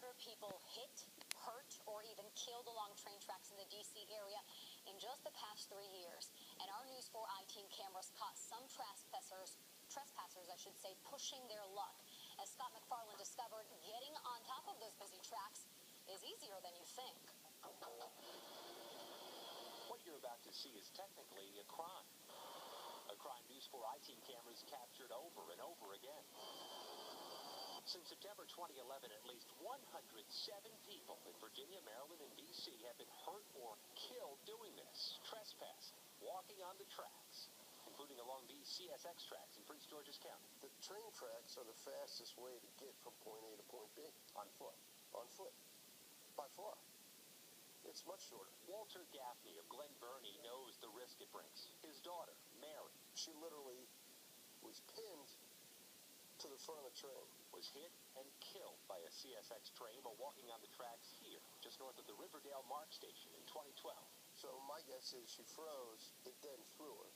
200 people hit, hurt, or even killed along train tracks in the D.C. area in just the past 3 years. And our News 4 I-team cameras caught some trespassers, pushing their luck. As Scott McFarland discovered, getting on top of those busy tracks is easier than you think. What you're about to see is technically a crime. A crime News 4 I-team cameras captured over and over again. Since September 2011, at least 107 people in Virginia, Maryland, and D.C. have been hurt or killed doing this, trespassing, walking on the tracks, including along these CSX tracks in Prince George's County. The train tracks are the fastest way to get from point A to point B. On foot. On foot. By far. It's much shorter. Walter Gaffney of Glen Burnie knows the risk it brings. His daughter, Mary, She literally was pinned to the front of the train. was hit and killed by a CSX train while walking on the tracks here, just north of the Riverdale Mark Station in 2012. So my guess is she froze, it then threw her.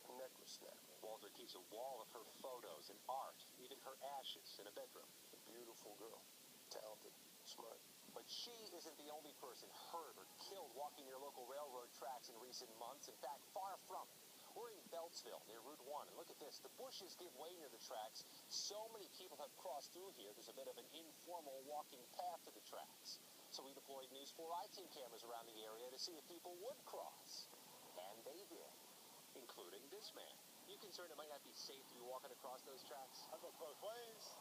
Her neck was snapped. Walter keeps a wall of her photos and art, even her ashes, in a bedroom. A beautiful girl. Talented. Smart. But she isn't the only person hurt or killed walking near local railroad tracks in recent months. In fact, far from it. We're in Beltsville, near Route 1, and look at this. The bushes give way near the tracks. So many people have crossed through here, there's a bit of an informal walking path to the tracks. So we deployed News 4 I-team cameras around the area to see if people would cross. And they did, including this man. You concerned it might not be safe to be walking across those tracks? I go both ways.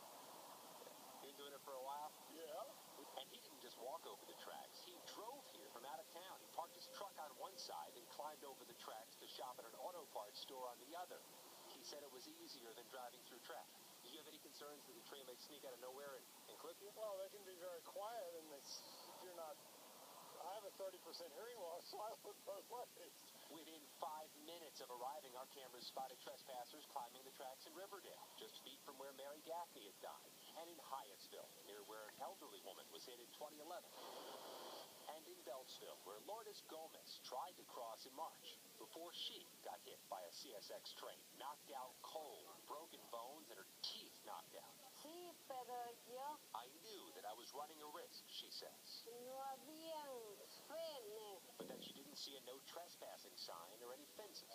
Been doing it for a while? Yeah. And he didn't just walk over the tracks. He drove here from out of town. He parked his truck on one side and climbed over the tracks to shop at an auto parts store on the other. He said it was easier than driving through traffic. Do you have any concerns that the train might sneak out of nowhere and clip you? Well, they can be very quiet, and if you're not... I have a 30% hearing loss, so I look both ways. Within 5 minutes of arriving, our cameras spotted trespassers climbing the tracks in Riverdale, just feet from where Mary Gaffney had died, and in Hyattsville, near where an elderly woman was hit in 2011. And in Beltsville, where Lourdes Gomez tried to cross in March, before she got hit by a CSX train, knocked out cold, broken bones, and her teeth knocked out. Sí, pero yo I knew that I was running a risk, she says. no habían frenes. But then she didn't see a no trespassing sign or any fences.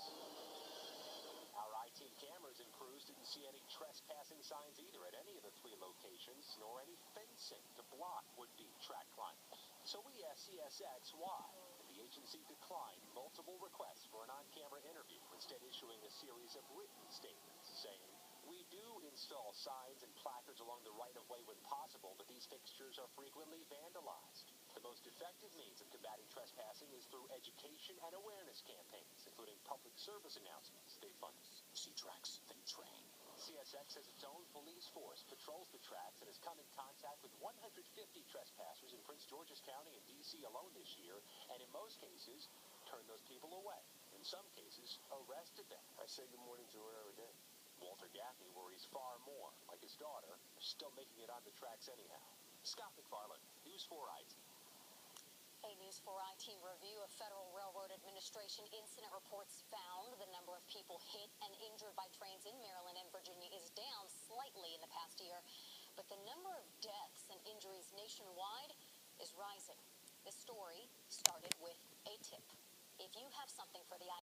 Our I-team cameras and crews didn't see any trespassing signs either at any of the 3 locations, nor any fencing to block would-be track climbers. So we asked CSX why, and the agency declined multiple requests for an on-camera interview, instead issuing a series of written statements saying, "We do install signs and placards along the right-of-way when possible, but these fixtures are frequently vandalized. The most effective means of combating trespassing is through education and awareness campaigns, including public service announcements they fund. See tracks, think train." CSX has its own police force, patrols the tracks, and has come in contact with 150 trespassers in Prince George's County and D.C. alone this year, and in most cases, turned those people away. In some cases, arrested them. I say good morning to her every day. Walter Gaffney worries far more, like his daughter, are still making it on the tracks anyhow. Scott McFarland, News 4 I-team. A News 4 I-team review of Federal Railroad Administration incident reports found the number of people hit and injured by trains in Maryland and Virginia is down slightly in the past year, but the number of deaths and injuries nationwide is rising. This story started with a tip. If you have something for the